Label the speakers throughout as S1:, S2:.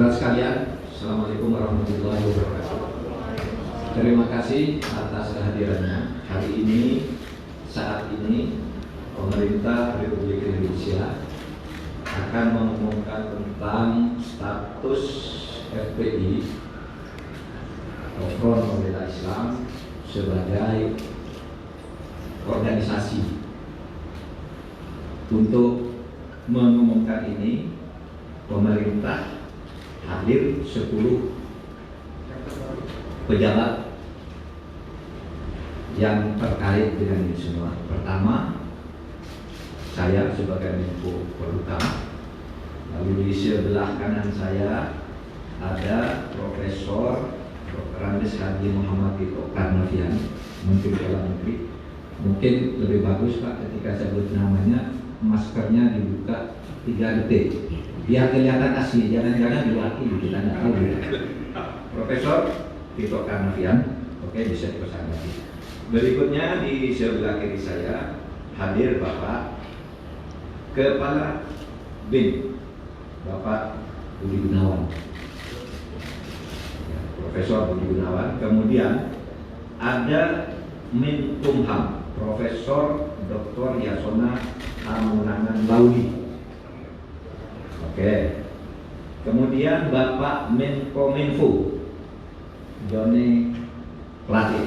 S1: Saudara sekalian, Assalamualaikum warahmatullahi wabarakatuh. Terima kasih atas kehadirannya. Hari ini, saat ini, pemerintah Republik Indonesia akan mengumumkan tentang status FPI atau Front Pembela Islam sebagai organisasi. Untuk mengumumkan ini, pemerintah hadir 10 pejabat yang terkait dengan ini semua. Pertama, saya sebagai Menko Polhukam. Lalu di sebelah kanan saya ada Profesor Dr. Andes Haji Muhammad Tito Karnavian, Menteri Dalam Negeri. Mungkin lebih bagus Pak ketika sebut namanya maskernya dibuka 3 detik. Biar kelihatan asli, jangan-jangan diwakili, kita tidak tahu. Profesor Tito Karnavian, oke, bisa dipesan lagi. Berikutnya di sebelah kiri saya hadir Bapak Kepala BIN, Bapak Budi Gunawan, Profesor Budi Gunawan. Kemudian ada Menkumham, Profesor Dr. Yasona Hamunangan Laudi. Oke. Kemudian Bapak Menkominfo Joni Plate.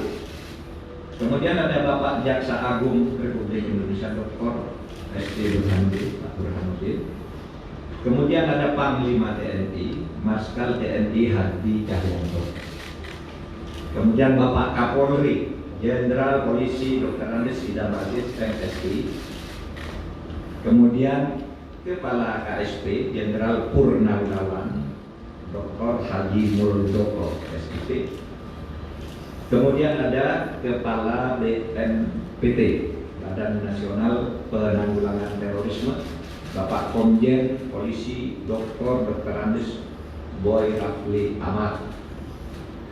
S1: Kemudian ada Bapak Jaksa Agung Republik Indonesia Dr. S.T. Burhanuddin, Pak Burhanuddin. Kemudian ada Panglima TNI Marskal TNI Hadi Cahyanto. Kemudian Bapak Kapolri Jenderal Polisi Dr. Andes Idam Aziz MSI. Kemudian Kepala KSP Jenderal Purnawirawan Dr. Haji Muldoko SIP. Kemudian ada Kepala BNPT Badan Nasional Penanggulangan Terorisme Bapak Komjen Polisi Dr. Andes Boy Rafli Ahmad.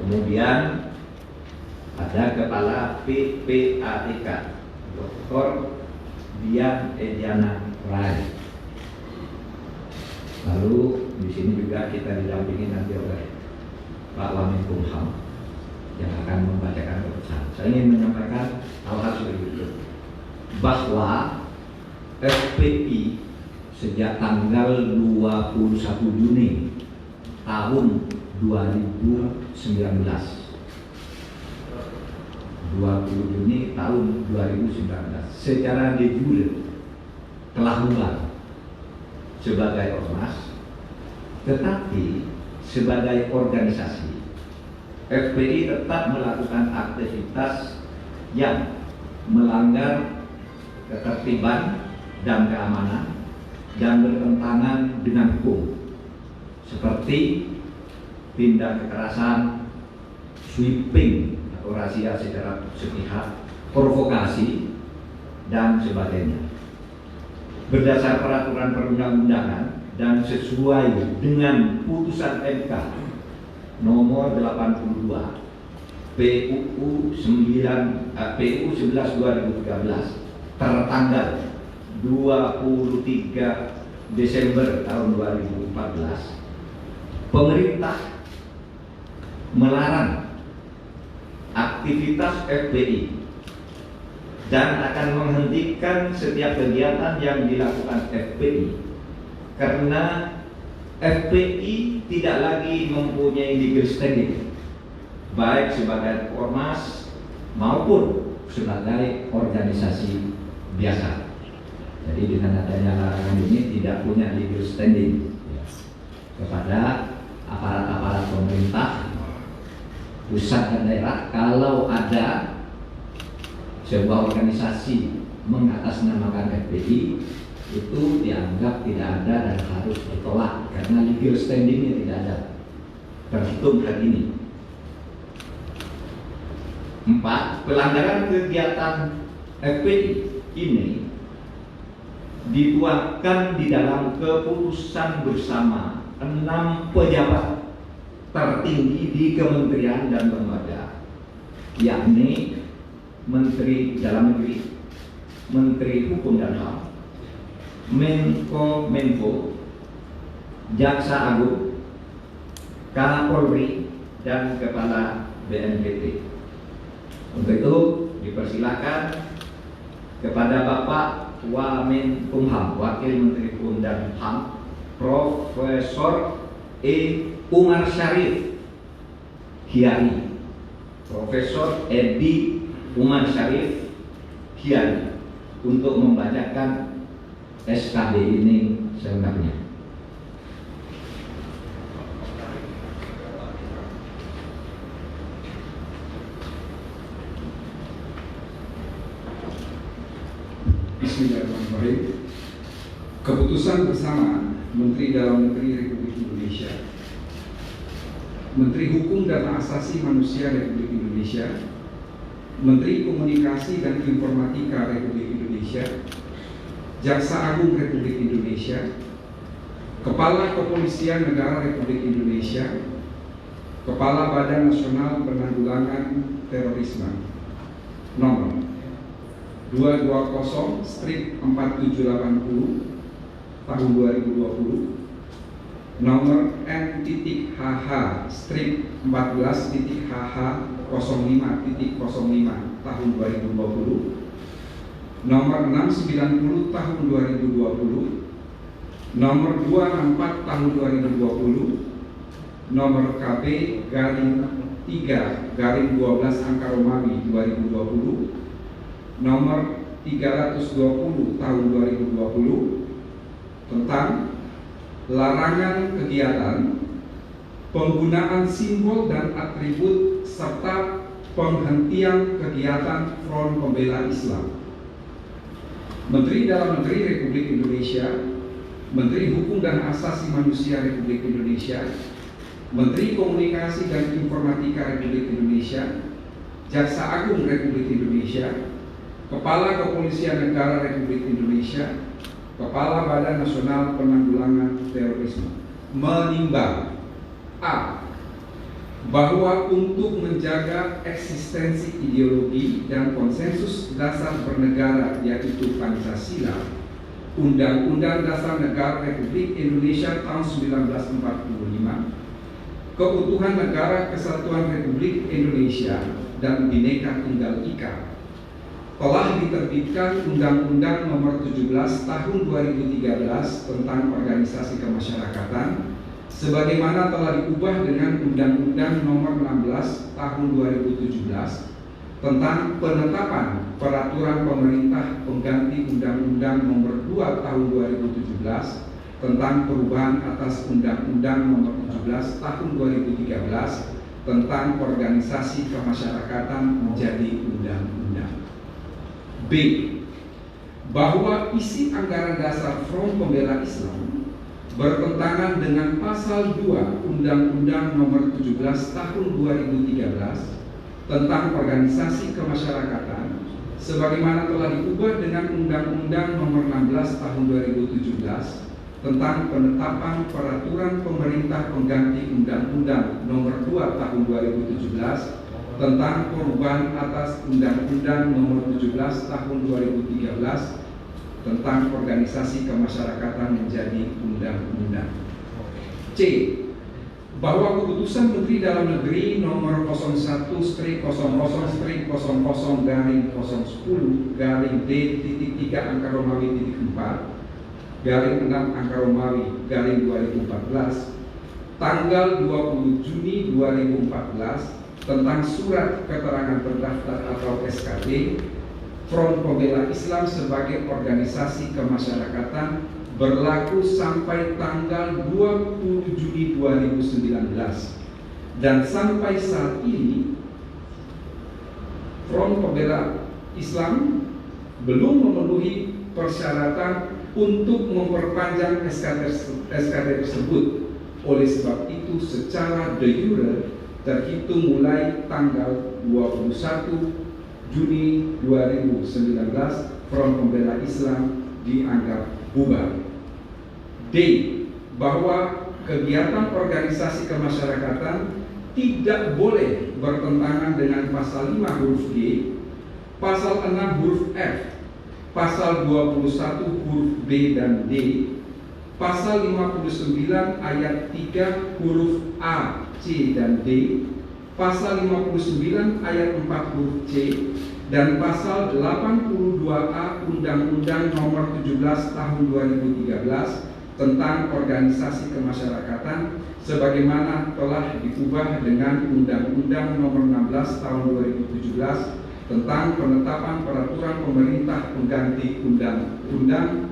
S1: Kemudian ada Kepala PPATK Dr. Dian Ediana Rai. Lalu di sini juga kita didampingi nanti oleh Pak Wamenkumham yang akan membacakan keputusan. Saya ingin menyampaikan hal-hal seperti itu, bahwa FPI sejak tanggal 21 Juni tahun 2019, 20 Juni tahun 2019 secara de jure telah bubar sebagai ormas, tetapi sebagai organisasi FPI tetap melakukan aktivitas yang melanggar ketertiban dan keamanan dan bertentangan dengan hukum, seperti tindak kekerasan, sweeping atau razia secara sepihak, provokasi, dan sebagainya. Berdasar peraturan perundang-undangan dan sesuai dengan putusan MK nomor 82 PUU 11 2013 tertanggal 23 Desember tahun 2014, pemerintah melarang aktivitas FPI dan akan menghentikan setiap kegiatan yang dilakukan FPI karena FPI tidak lagi mempunyai legal standing baik sebagai ormas maupun sebagai organisasi biasa. Jadi dengan adanya larangan ini tidak punya legal standing kepada aparat-aparat pemerintah pusat dan daerah. Kalau ada sebuah organisasi mengatasnamakan FPI, itu dianggap tidak ada dan harus ditolak karena legal standingnya tidak ada terhitung hari ini. 4. Pelanggaran kegiatan FPI ini dituangkan di dalam keputusan bersama 6 pejabat tertinggi di kementerian dan lembaga, yakni Menteri Dalam Negeri, Menteri Hukum dan HAM, Menko, Jaksa Agung, Kapolri, dan Kepala BNPT. Untuk itu dipersilakan kepada Bapak Wamenkumham, Wakil Menteri Hukum dan HAM, Profesor Umar Syarif Hiari, Profesor Edi Umar Syarif Hiari, untuk membacakan SKB ini selengkapnya.
S2: Bismillahirrahmanirrahim. Keputusan bersama Menteri Dalam Negeri Republik Indonesia, Menteri Hukum dan Asasi Manusia Republik Indonesia, Menteri Komunikasi dan Informatika Republik Indonesia, Jaksa Agung Republik Indonesia, Kepala Kepolisian Negara Republik Indonesia, Kepala Badan Nasional Penanggulangan Terorisme nomor 220/4780 tahun 2020, nomor N.HH/14.HH05.05 tahun 2020, nomor 690 tahun 2020, nomor 264 tahun 2020, nomor KB-3/12 angka Romawi 2020, nomor 320 tahun 2020 tentang larangan kegiatan, penggunaan simbol dan atribut serta penghentian kegiatan Front Pembela Islam. Menteri Dalam Negeri Republik Indonesia, Menteri Hukum dan Asasi Manusia Republik Indonesia, Menteri Komunikasi dan Informatika Republik Indonesia, Jaksa Agung Republik Indonesia, Kepala Kepolisian Negara Republik Indonesia, Kepala Badan Nasional Penanggulangan Terorisme menimbang: A. Bahwa untuk menjaga eksistensi ideologi dan konsensus dasar bernegara, yaitu Pancasila, Undang-Undang Dasar Negara Republik Indonesia tahun 1945, keutuhan negara kesatuan Republik Indonesia dan Bhinneka Tunggal Ika, telah diterbitkan Undang-Undang Nomor 17 Tahun 2013 tentang Organisasi Kemasyarakatan, sebagaimana telah diubah dengan Undang-Undang Nomor 16 Tahun 2017 tentang penetapan peraturan pemerintah pengganti Undang-Undang Nomor 2 Tahun 2017 tentang perubahan atas Undang-Undang Nomor 17 Tahun 2013 tentang Organisasi Kemasyarakatan menjadi undang-undang. B. Bahwa isi anggaran dasar Front Pembela Islam bertentangan dengan pasal 2 Undang-Undang Nomor 17 Tahun 2013 tentang Organisasi Kemasyarakatan, sebagaimana telah diubah dengan Undang-Undang Nomor 16 Tahun 2017 tentang penetapan peraturan pemerintah pengganti Undang-Undang Nomor 2 Tahun 2017 tentang perubahan atas Undang-Undang Nomor 17 Tahun 2013 tentang Organisasi Kemasyarakatan menjadi undang-undang. C. bahwa keputusan Menteri Dalam Negeri nomor 01/00/3/10/10/D-3/4/6/2014 tanggal 20 Juni 2014 tentang surat keterangan terdaftar atau SKT Front Pembela Islam sebagai organisasi kemasyarakatan berlaku sampai tanggal 20 Juni 2019, dan sampai saat ini Front Pembela Islam belum memenuhi persyaratan untuk memperpanjang SKT tersebut. Oleh sebab itu, secara de jure terhitung mulai tanggal 21 Juni 2019 Front Pembela Islam dianggap bubar. D. Bahwa kegiatan organisasi kemasyarakatan tidak boleh bertentangan dengan pasal 5 huruf G, pasal 6 huruf F, pasal 21 huruf B dan D, pasal 59 ayat 3 huruf A, C dan D, pasal 59 ayat 4 huruf C, dan pasal 82A Undang-Undang Nomor 17 Tahun 2013 tentang organisasi kemasyarakatan sebagaimana telah diubah dengan Undang-Undang Nomor 16 Tahun 2017 tentang penetapan peraturan pemerintah pengganti Undang-Undang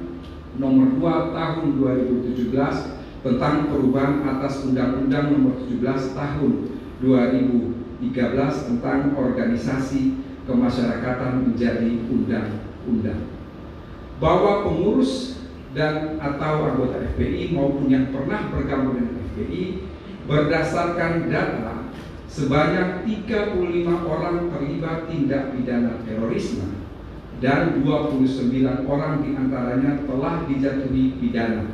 S2: Nomor 2 Tahun 2017 tentang perubahan atas Undang-Undang Nomor 17 Tahun 2013 tentang organisasi kemasyarakatan menjadi undang-undang. Bahwa pengurus dan atau anggota FPI maupun yang pernah bergabung dengan FPI berdasarkan data sebanyak 35 orang terlibat tindak pidana terorisme dan 29 orang diantaranya telah dijatuhi pidana.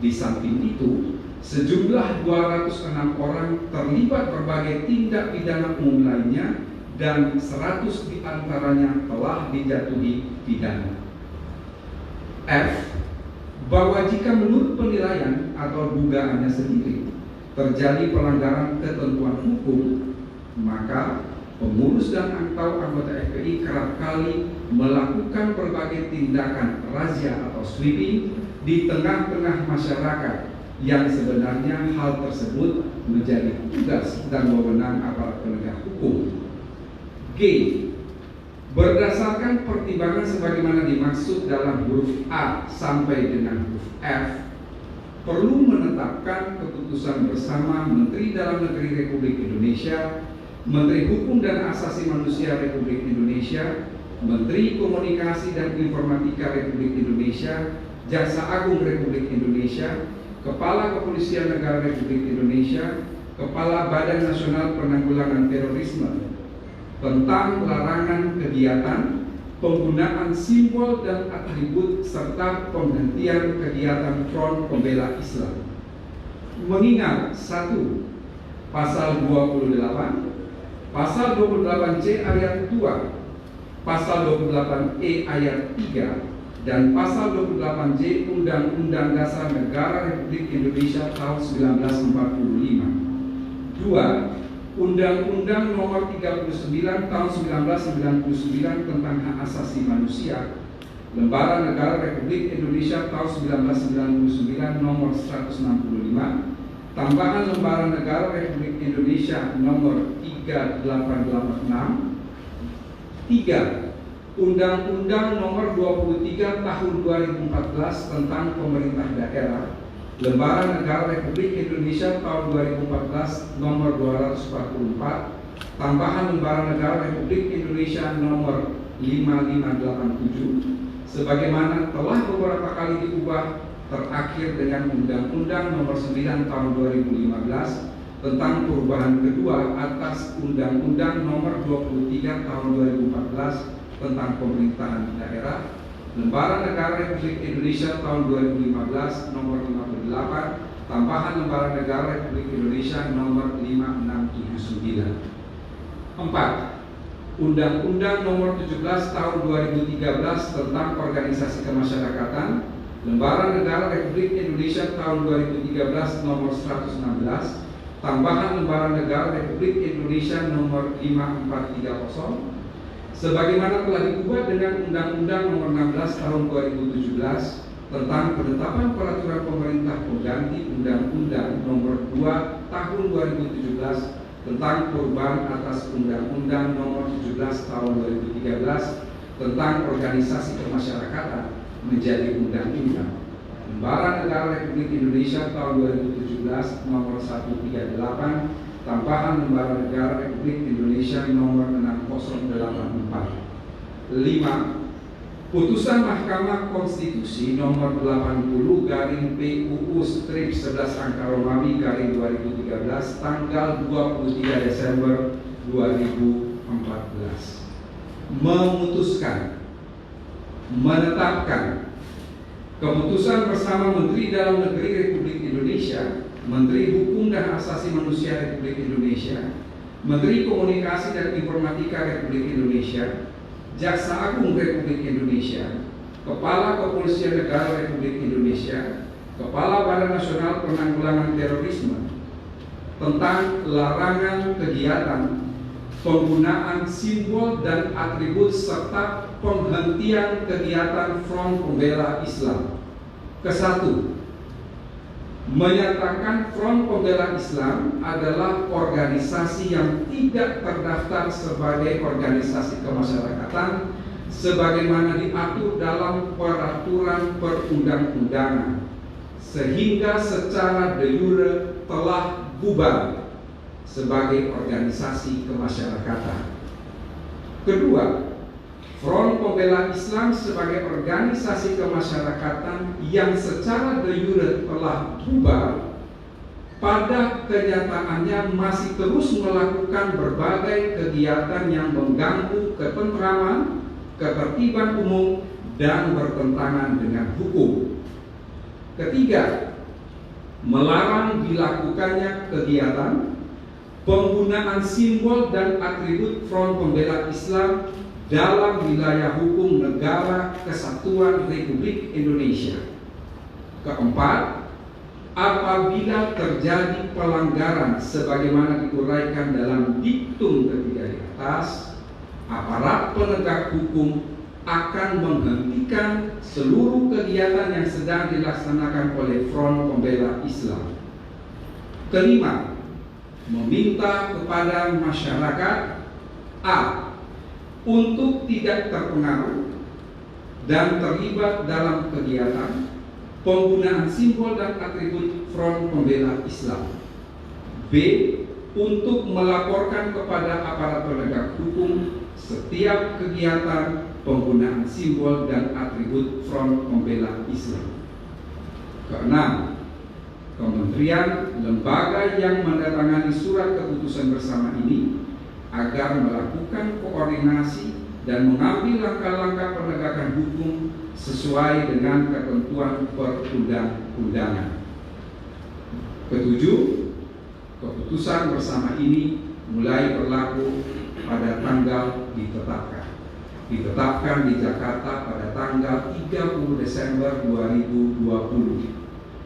S2: Di samping itu, sejumlah 206 orang terlibat berbagai tindak pidana umum lainnya dan 100 diantaranya telah dijatuhi pidana. F. Bahwa jika menurut penilaian atau dugaannya sendiri terjadi pelanggaran ketentuan hukum, maka pengurus dan atau anggota FPI kerap kali melakukan berbagai tindakan razia atau sweeping di tengah-tengah masyarakat yang sebenarnya hal tersebut menjadi tugas dan wewenang aparat penegak hukum. G. Berdasarkan pertimbangan sebagaimana dimaksud dalam huruf A sampai dengan huruf F, perlu menetapkan keputusan bersama Menteri Dalam Negeri Republik Indonesia, Menteri Hukum dan Asasi Manusia Republik Indonesia, Menteri Komunikasi dan Informatika Republik Indonesia, Jaksa Agung Republik Indonesia, Kepala Kepolisian Negara Republik Indonesia, Kepala Badan Nasional Penanggulangan Terorisme tentang larangan kegiatan, penggunaan simbol dan atribut serta penghentian kegiatan Front Pembela Islam. Mengingat 1. Pasal 28, Pasal 28C ayat 2, Pasal 28E ayat 3, dan Pasal 28J Undang-Undang Dasar Negara Republik Indonesia tahun 1945. 2. Undang-Undang Nomor 39 Tahun 1999 tentang Hak Asasi Manusia, Lembaran Negara Republik Indonesia tahun 1999 Nomor 165, tambahan Lembaran Negara Republik Indonesia Nomor 3886. 3. Undang-Undang Nomor 23 Tahun 2014 tentang Pemerintah Daerah, Lembaran Negara Republik Indonesia tahun 2014 Nomor 244, tambahan Lembaran Negara Republik Indonesia Nomor 5587, sebagaimana telah beberapa kali diubah, terakhir dengan Undang-Undang Nomor 9 Tahun 2015 tentang perubahan kedua atas Undang-Undang Nomor 23 Tahun 2014 tentang Pemerintahan Daerah, Lembaran Negara Republik Indonesia tahun 2015 Nomor 58, tambahan Lembaran Negara Republik Indonesia Nomor 5679. 4. Undang-Undang Nomor 17 Tahun 2013 tentang Organisasi Kemasyarakatan, Lembaran Negara Republik Indonesia tahun 2013 Nomor 116, tambahan lembaran negara Republik Indonesia nomor 5430 sebagaimana telah diubah dengan Undang-Undang nomor 16 tahun 2017 tentang penetapan peraturan pemerintah pengganti Undang-Undang nomor 2 tahun 2017 tentang perubahan atas Undang-Undang nomor 17 tahun 2013 tentang organisasi kemasyarakatan menjadi undang-undang. Lembaran Negara Republik Indonesia tahun 2017 nomor 138, tambahan Lembaran Negara Republik Indonesia nomor 6084. 5. Putusan Mahkamah Konstitusi nomor 80/PUU/11/Romawi/2013 tanggal 23 Desember 2014 memutuskan, menetapkan keputusan bersama Menteri Dalam Negeri Republik Indonesia, Menteri Hukum dan Asasi Manusia Republik Indonesia, Menteri Komunikasi dan Informatika Republik Indonesia, Jaksa Agung Republik Indonesia, Kepala Kepolisian Negara Republik Indonesia, Kepala Badan Nasional Penanggulangan Terorisme tentang larangan kegiatan, penggunaan simbol dan atribut serta penghentian kegiatan Front Pembela Islam. Kesatu, menyatakan Front Pembela Islam adalah organisasi yang tidak terdaftar sebagai organisasi kemasyarakatan sebagaimana diatur dalam peraturan perundang-undangan, sehingga secara de jure telah bubar sebagai organisasi kemasyarakatan. Kedua, Front Pembela Islam sebagai organisasi kemasyarakatan yang secara de jure telah bubar, pada kenyataannya masih terus melakukan berbagai kegiatan yang mengganggu ketentraman, ketertiban umum, dan bertentangan dengan hukum. Ketiga, melarang dilakukannya kegiatan, penggunaan simbol dan atribut Front Pembela Islam dalam wilayah hukum Negara Kesatuan Republik Indonesia. Keempat, apabila terjadi pelanggaran sebagaimana diuraikan dalam diktum ketiga di atas, aparat penegak hukum akan menghentikan seluruh kegiatan yang sedang dilaksanakan oleh Front Pembela Islam. Kelima, meminta kepada masyarakat A. untuk tidak terpengaruh dan terlibat dalam kegiatan penggunaan simbol dan atribut Front Pembela Islam. B. Untuk melaporkan kepada aparat penegak hukum setiap kegiatan penggunaan simbol dan atribut Front Pembela Islam. Keenam, kementerian lembaga yang mendatangani surat keputusan bersama ini agar melakukan koordinasi dan mengambil langkah-langkah penegakan hukum sesuai dengan ketentuan perundang-undangan. Ketujuh, keputusan bersama ini mulai berlaku pada tanggal ditetapkan di Jakarta pada tanggal 30 Desember 2020.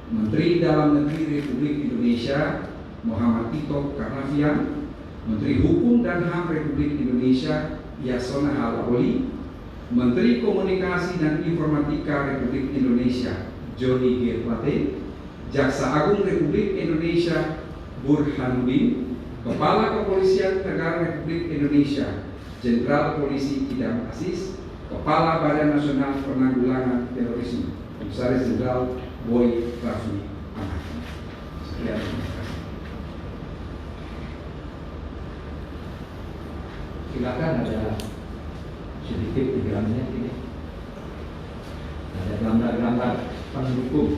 S2: Menteri Dalam Negeri Republik Indonesia Muhammad Tito Karnavian, Menteri Hukum dan HAM Republik Indonesia Yasona Halaoli, Menteri Komunikasi dan Informatika Republik Indonesia Johnny G. Plate, Jaksa Agung Republik Indonesia Burhanuddin, Kepala Kepolisian Negara Republik Indonesia Jenderal Polisi Idam Aziz, Kepala Badan Nasional Penanggulangan Terorisme Komisaris Jenderal Boy Rafli Ahmad. Sekian.
S1: Silakan, ada sedikit 3 menit ini. Ada gambar-gambar pendukung.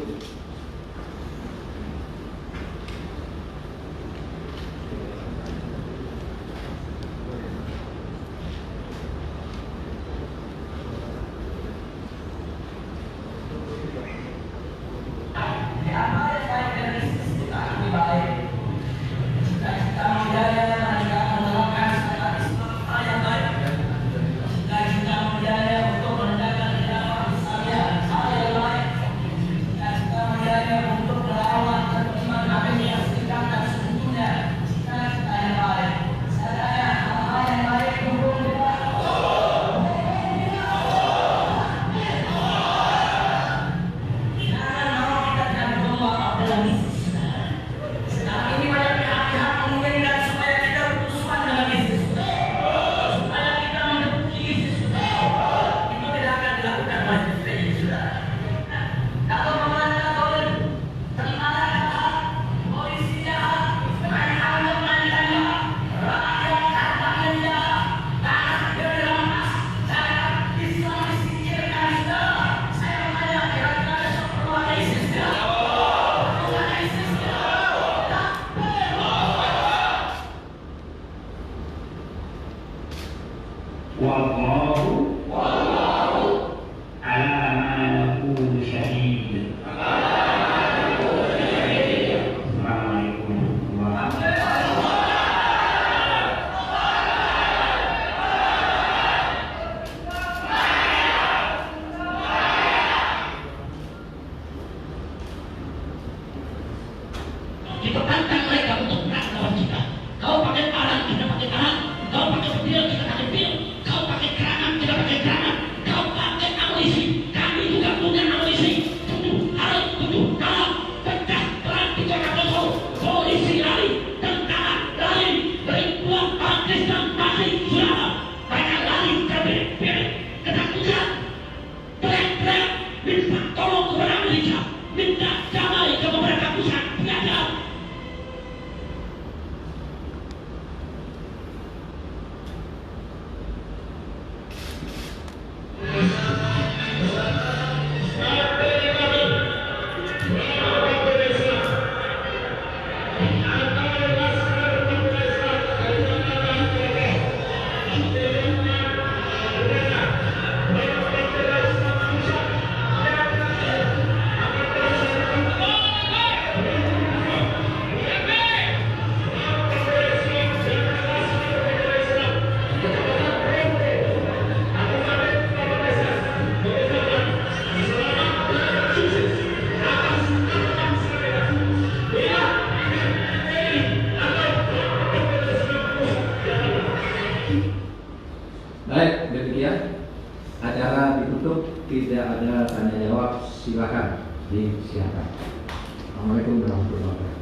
S3: wallahu ala ma naqulu syahid. Assalamualaikum warahmatullahi
S4: Diperbankan mereka untuk berat lawan kita. Kau pakai parang, kita pakai parang. Kau pakai pedil, kita pakai pedil. Kau pakai kerangan, kita pakai kerangan. Kau pakai amunisi, kami juga punya amunisi. Tujuh hari, 7 malam, pecah perang di kota Poso. Polisi lari, tentara lari, ribuan orang Kristen masih Surabaya. Mereka lari terbebek, ketakutan, teriak-teriak, minta tolong kepada Amerika, minta damai ke beberapa pusat pelajar.
S1: Baik, demikian acara ditutup, tidak ada tanya jawab, silakan disiapkan. Assalamualaikum warahmatullahi wabarakatuh.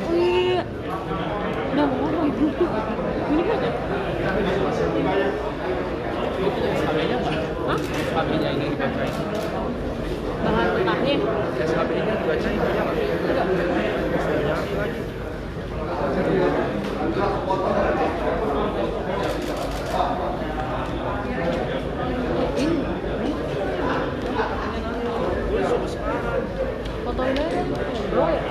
S5: Oh iya. Udah mau ngomong itu. Ini kan ya?
S6: SHB-nya apa?
S5: Hah?
S6: SHB-nya ini dibacain.
S5: Bahan mentahnya.
S6: SHB-nya dibacain aja nggak? Nyari lagi.
S5: Ini. Fotonya bro ya?